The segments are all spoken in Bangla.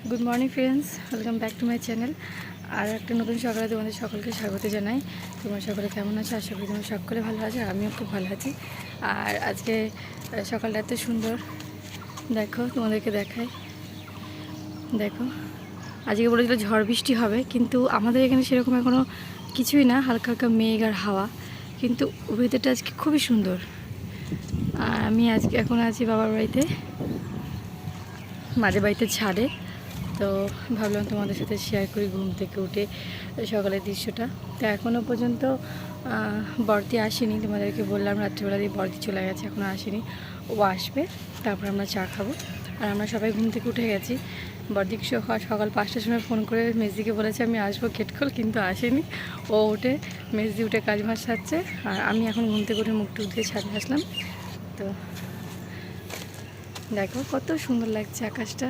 Good morning friends, welcome back to my channel. আর একটা নতুন সকালে তোমাদের সকলকে স্বাগত জানাই। তোমরা সকলে কেমন আছো? আশা করি তোমরা সকলে ভালো আছো, আর আমিও খুব ভালো আছি। আর আজকে সকালটা এত সুন্দর, দেখো তোমাদেরকে দেখাই। দেখো, আজকে বলেছিল ঝড় বৃষ্টি হবে, কিন্তু আমাদের এখানে সেরকম এখনও কিছুই না, হালকা হালকা মেঘ আর হাওয়া, কিন্তু ওয়েদারটা আজকে খুবই সুন্দর। আর আমি আজকে এখন আছি বাবার বাড়িতে, মাঝে বাড়িতে ছাড়ে, তো ভাবলাম তোমাদের সাথে শেয়ার করি ঘুম থেকে উঠে সকালের দৃশ্যটা। তো এখনও পর্যন্ত বর্দি আসেনি, তোমাদেরকে বললাম রাত্রিবেলা দিয়ে বর্দি চলে গেছে, এখনও আসেনি। ও আসবে, তারপর আমরা চা খাবো। আর আমরা সবাই ঘুম থেকে উঠে গেছি। বর্দিকে সকাল 5টার সময় ফোন করে মেজদিকে বলেছে আমি আসবো গেট খোল, কিন্তু আসেনি। ও উঠে, মেজদি উঠে কাজ মাছ সারছে, আর আমি এখন ঘুম থেকে উঠে মুখ টুক দিয়ে ছাদে আসলাম। তো দেখো কত সুন্দর লাগছে আকাশটা।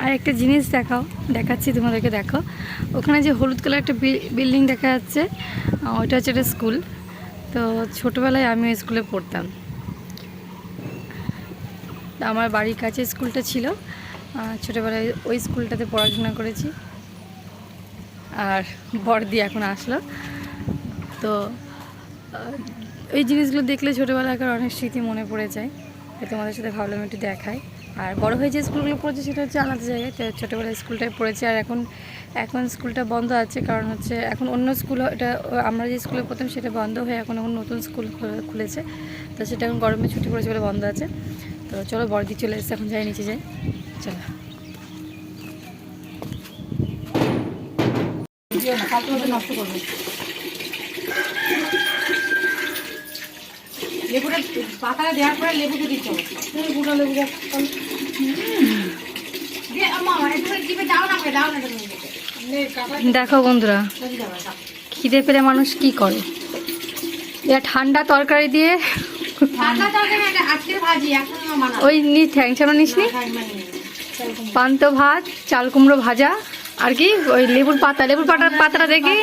আর একটা জিনিস দেখাচ্ছি তোমাদেরকে, দেখো ওখানে যে হলুদ কালার একটা বিল্ডিং দেখা যাচ্ছে, ওইটা হচ্ছে একটা স্কুল। তো ছোটোবেলায় আমি ওই স্কুলে পড়তাম, আমার বাড়ির কাছে স্কুলটা ছিল। ছোটোবেলায় ওই স্কুলটাতে পড়াশোনা করেছি। আর বড়দি এখন আসলো, তো এই জিনিসগুলো দেখলে ছোটোবেলাকার অনেক স্মৃতি মনে পড়ে যায়। তাই তোমাদের সাথে ভাবলাম একটু দেখাই। আর বড় হয়ে যে স্কুলগুলো পড়েছে সেটা হচ্ছে আলাদা জায়গায়, তো ছোটোবেলায় স্কুলটায় পড়েছে। আর এখন স্কুলটা বন্ধ আছে, কারণ হচ্ছে এখন অন্য স্কুল, এটা আমরা যে স্কুলে পড়তাম সেটা বন্ধ হয়ে এখন নতুন স্কুল খুলেছে, তো সেটা এখন গরমে ছুটি পড়েছে বলে বন্ধ আছে। তো চলো, বড়দি চলে এসেছে, এখন যাই নিচে যাই, চলো। নষ্ট করবে লেবুটা পাতাটা দেওয়ার পরে লেবুটা দিতে হবে। দেখো বন্ধুরা, খিদে পেলে মানুষ কি করে, এটা ঠান্ডা তরকারি দিয়ে ওই ঠ্যাংচানো নিস নি, পান্ত ভাত, চাল কুমড়ো ভাজা, আর কি ওই লেবুর পাতাটা দেখি।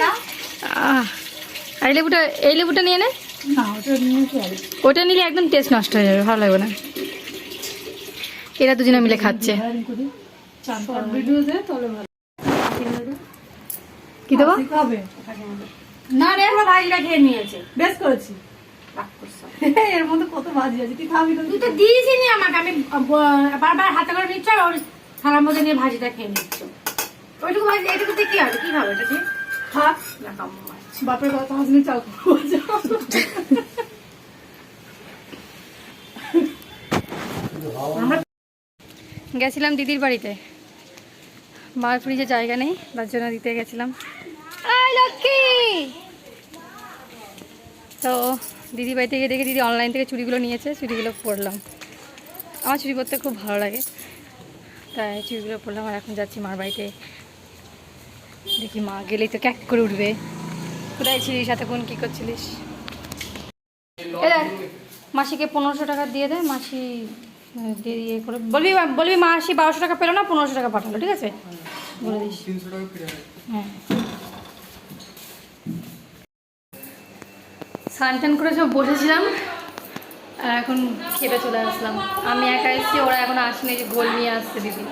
আর এই লেবুটা নিয়ে নে, ওটা নিলে একদম টেস্ট নষ্ট হয়ে যাবে, ভালো লাগবে না। এরা দুজনে মিলে খাচ্ছে। কি দেবো না রে, ভাজিটা খেয়ে নিয়েছে, বেশ করেছি। এর মধ্যে কত ভাজি আছে, তুই খাবি? তুই তো দিয়েছি নি আমাকে, আমি বারবার হাতে করে নিচ্ছ, ওর থালার মধ্যে নিয়ে ভাজিটা খেয়ে নিচ্ছ। ওইটুকু ভাজি, এটুকু কি হবে? কি খাবে এটা দিয়ে? খা না, বাপের কথা হাসনি, চাল গেছিলাম দিদির বাড়িতে, মার ফ্রিজে জায়গা নেই, তার জন্য দিতে গেছিলাম। তো দিদি বাড়িতে গিয়ে দেখে দিদি অনলাইন থেকে চুড়িগুলো নিয়েছে, চুড়িগুলো পরলাম। আমার চুড়ি পরতে খুব ভালো লাগে, তাই চুড়িগুলো পরলাম। আর এখন যাচ্ছি মার বাড়িতে, দেখি মা গেলেই তো ক্যাক করে উঠবে, কোথায় ছিলিস এতক্ষণ, কী করছিলিস? মাসিকে 1500 টাকা দিয়ে দে, মাসি দিয়ে করে বলবি মাসি 1200 টাকা পেলো না, 1500 টাকা পাঠালো, ঠিক আছে? বলে দিস। হ্যাঁ, স্নান টান করে সব বসেছিলাম, আর এখন খেতে চলে আসলাম। আমি একা এসেছি, ওরা এখন আসেনি, যে ঘোল নিয়ে আসছে দিদি।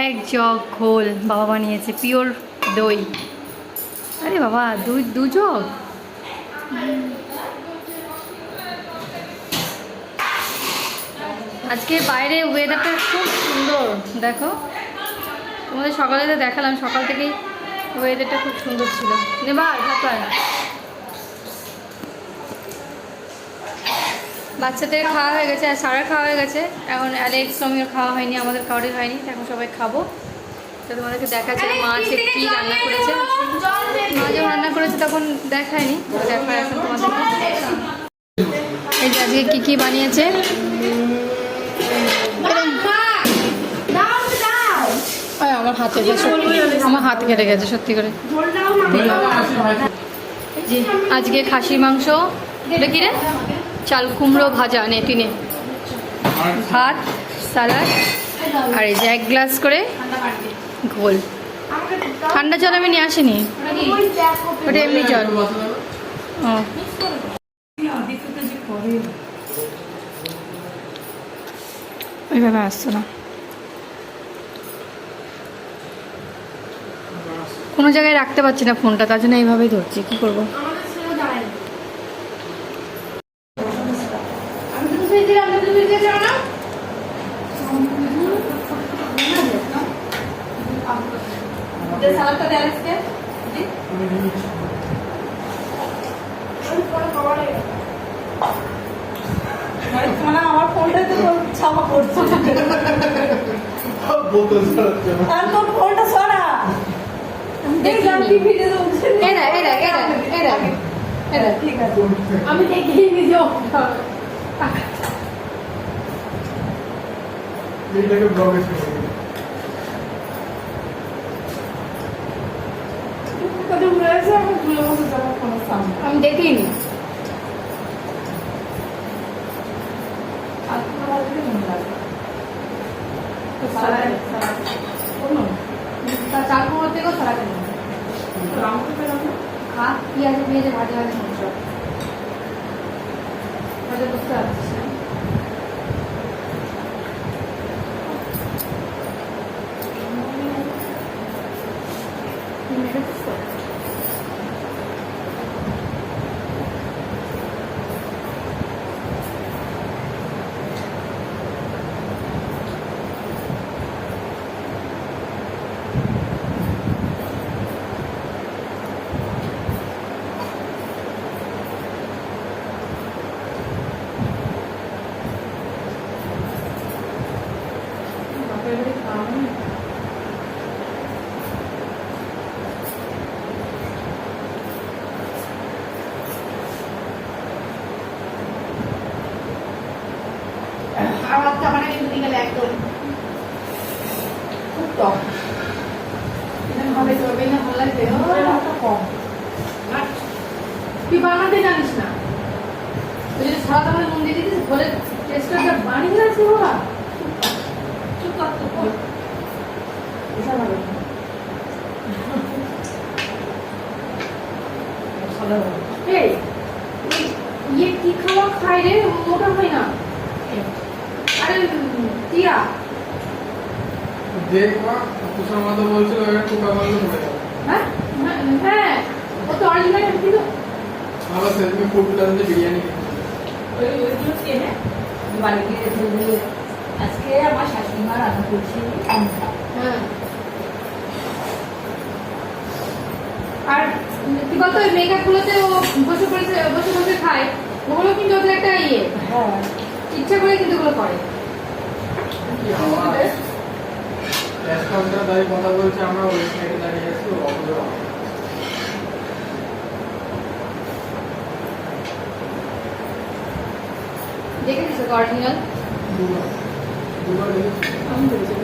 এক জগ ঘোল বাবা বানিয়েছে, পিওর দই। আরে বাবা, দু জগ! আজকে বাইরে ওয়েদারটা খুব সুন্দর, দেখো তোমাদের সকালে তো দেখালাম, সকাল থেকেই ওয়েদারটা খুব সুন্দর ছিল। বাচ্চাদের খাওয়া হয়ে গেছে, আর সারা খাওয়া হয়ে গেছে, এখন অ্যালেক্স সঙ্গের খাওয়া হয়নি, আমাদের কাউরে হয়নি, এখন সবাই খাবো। তো তোমাদেরকে দেখাচ্ছে মা আজকে কী রান্না করেছে। মা যখন রান্না করেছে তখন দেখায়নি, দেখা এখন তোমাদেরকে। এই যে আজকে কী কী বানিয়েছে, আমার হাত কেটে গেছে সত্যি করে। আজকে খাসির মাংস, এটা কি রে, চাল কুমড়ো ভাজা, টিনে ভাত, স্যালাড, আর এই যে 1 গ্লাস করে ঘোল। ঠান্ডা জল আমি নিয়ে আসিনি, ওটা এমনি জল। ও ওইভাবে আসছো না। কোনো জায়গায় রাখতে পারছি না ফোনটা, তার জন্য এইভাবেই ধরছি, কি করবো। আমার ফোনটা তো ছাপা করছে, আর তোর ফোনটা সরা দেখলাম কি ভিডিও উঠছে। ঠিক আছে, আমি দেখিনি নিজে। আমি দেখিনি। চারপুর থেকেও সারা কেন হাত পেঁয়াজে পেঁয়াজে ভাজে ভাজে সমস্যা বুঝতে পারছিস না। একদম খুব টক, ভাবে চলবে না, ভালো লাগবে। তুই বানাতে জানিস না, ওই জন্য সারা তাহলে নুন দিয়ে দিতিস, বলে টেস্টটা বানিয়ে আছে বাবা। চুপ কর, চুপ কর, বিশাল ভালো। এই ইয়ে কি খাওয়া খাই রে, মোটা হয় না। আরে টিয়া দেখ মা, তুষার মাথা বলছিল কোকা মারলে পড়ে যাবে। হ্যাঁ হ্যাঁ, ও তো অরিজিনাল কিন্তু আমরা সেদিন ফুড প্ল্যানে বিরিয়ানি ওইগুলো কেনে বাড়িতে রেখে আজকে আমার শাশুড়ি মা রান্না করছে। হ্যাঁ, আর কি বলতো ওই মেকআপ গুলোতে ও বসে বসে বসে খায়, ওগুলো কিন্তু ওদের একটা ইয়ে, হ্যাঁ ইচ্ছা করে কিন্তু ওগুলো করে। রেস্টুরেন্টে দাঁড়িয়ে কথা বলছে, আমরা ওই সাইডে দাঁড়িয়ে আছি, ও অপোজিট। দেখেছিস অরিজিনাল? দুবার দেখেছি।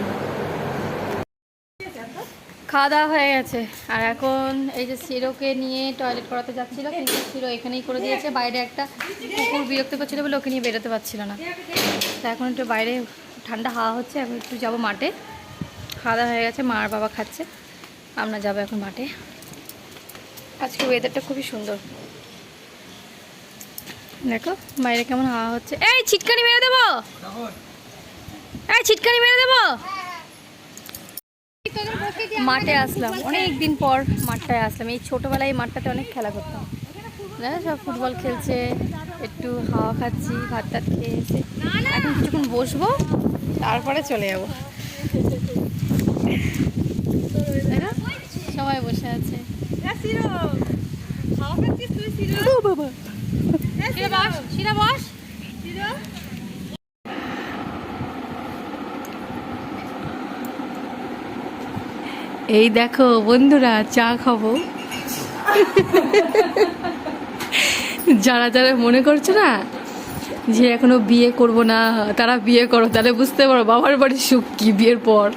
খাওয়া দাওয়া হয়ে গেছে, আর এখন এই যে সিরোকে নিয়ে টয়লেট করাতে যাচ্ছিল, কিন্তু সিরো এখানেই করে দিয়েছে। বাইরে একটা কুকুর বিরক্ত করছিল বলে ওকে নিয়ে বেরোতে পারছিল না, তা এখন একটু বাইরে ঠান্ডা হাওয়া হচ্ছে, এখন একটু যাবো মাঠে। খাওয়া দাওয়া হয়ে গেছে, মা আর বাবা খাচ্ছে, আমরা যাবো এখন মাঠে। আজকে ওয়েদারটা খুবই সুন্দর, দেখো বাইরে কেমন হাওয়া হচ্ছে। এই ছিটকানি মেরে দেবো, এই ছিটকানি মেরে দেবো। মাঠে আসলাম, অনেক দিন পর মাঠটায় আসলাম। এই ছোটোবেলায় এই মাঠটাতে অনেক খেলা করতাম, দেখো সব ফুটবল খেলছে, একটু হাওয়া খাচ্ছি, ভাত টাত খেয়ে এসে এখন কিছুক্ষণ বসবো, তারপরে চলে যাবো। সবাই বসে আছে। এই দেখো বন্ধুরা, চা খাবো। যারা যারা মনে করছো না যে এখনো বিয়ে করব না, তারা বিয়ে করো, তাহলে বুঝতে পারো বাবার বাড়ির সুখ কি বিয়ের পর।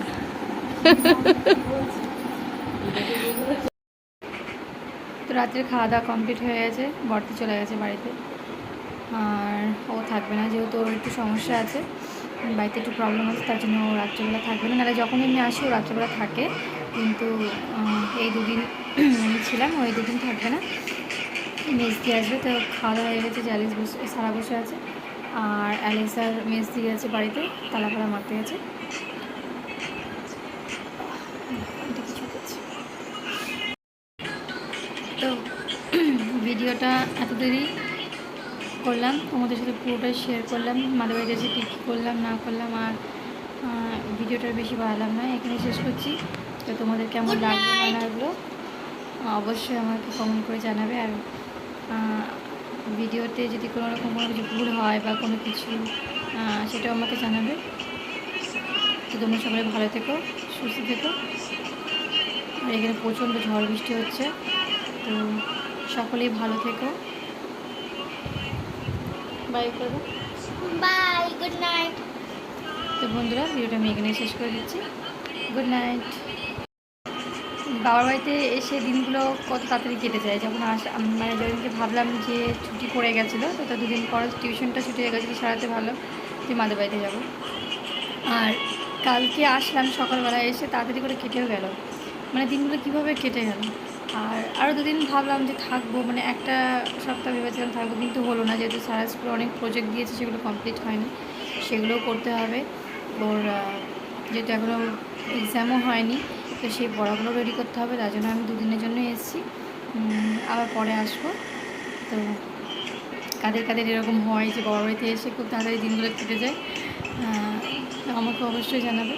তো রাত্রে খাওয়া দাওয়া কমপ্লিট হয়ে গেছে, বর্তি চলে গেছে বাড়িতে, আর ও থাকবে না, যেহেতু ওর একটু সমস্যা আছে, বাড়িতে একটু প্রবলেম আছে, তার জন্য ও রাত্রেবেলা থাকবে না। নাহলে যখন এমনি আসি ও রাত্রেবেলা থাকে, কিন্তু এই দুদিন আমি ছিলাম, ওই দুদিন থাকবে না, মেস দিয়ে আসবে। তো খাওয়া দাওয়া হয়ে গেছে, অ্যালিস বসে সারা বসে আছে, আর অ্যালিসার মেস দিয়ে গেছে বাড়িতে, তালাপালা মারতে গেছে। ভিডিওটা এত দেরি করলাম, তোমাদের সাথে পুরোটাই শেয়ার করলাম, মাদের বাড়িতে এসে কী কী করলাম না করলাম। আর ভিডিওটার বেশি বাড়ালাম না, এখানে শেষ করছি। তো তোমাদের কেমন লাগলো না লাগলো অবশ্যই আমাকে কমেন্ট করে জানাবে। আর ভিডিওতে যদি কোনো রকম কোনো কিছু ভুল হয় বা কোনো কিছু সেটাও আমাকে জানাবে। তো তোমরা সবাই ভালো থেকো, সুস্থ থেকো। আর এখানে প্রচণ্ড ঝড় বৃষ্টি হচ্ছে, তো সকলেই ভালো থেকো। বাই করবো, বাই, গুড নাইট। তো বন্ধুরা ভিডিওটা আমি এখানে শেষ করে দিচ্ছি। Good night. বাবার বাড়িতে এসে দিনগুলো কত তাড়াতাড়ি কেটে যায়। যখন মানে যেদিনকে ভাবলাম যে ছুটি পড়ে গেছিলো, তো তার দুদিন পর টিউশনটা ছুটি হয়ে গেছিলো, সারাতে ভাবলাম যে মাদের বাড়িতে যাবো। আর কালকে আসলাম সকালবেলায়, এসে তাড়াতাড়ি করে কেটেও গেল, মানে দিনগুলো কীভাবে কেটে গেল। আর আরও দুদিন ভাবলাম যে থাকবো, মানে একটা সপ্তাহ ভেবেছিলাম থাকবো, কিন্তু হলো না, যেহেতু সারা স্কুলে অনেক প্রজেক্ট দিয়েছে, সেগুলো কমপ্লিট হয়নি, সেগুলোও করতে হবে। ওর যেহেতু এখনও এক্সামও হয়নি, তো সেই পড়াগুলো রেডি করতে হবে, তার জন্য আমি দুদিনের জন্য এসেছি, আবার পরে আসবো। তো কাদের কাদের এরকম হয় যে বড় বাড়িতে এসে খুব তাড়াতাড়ি দিনগুলো কেটে যায়, আমাকে অবশ্যই জানাবে।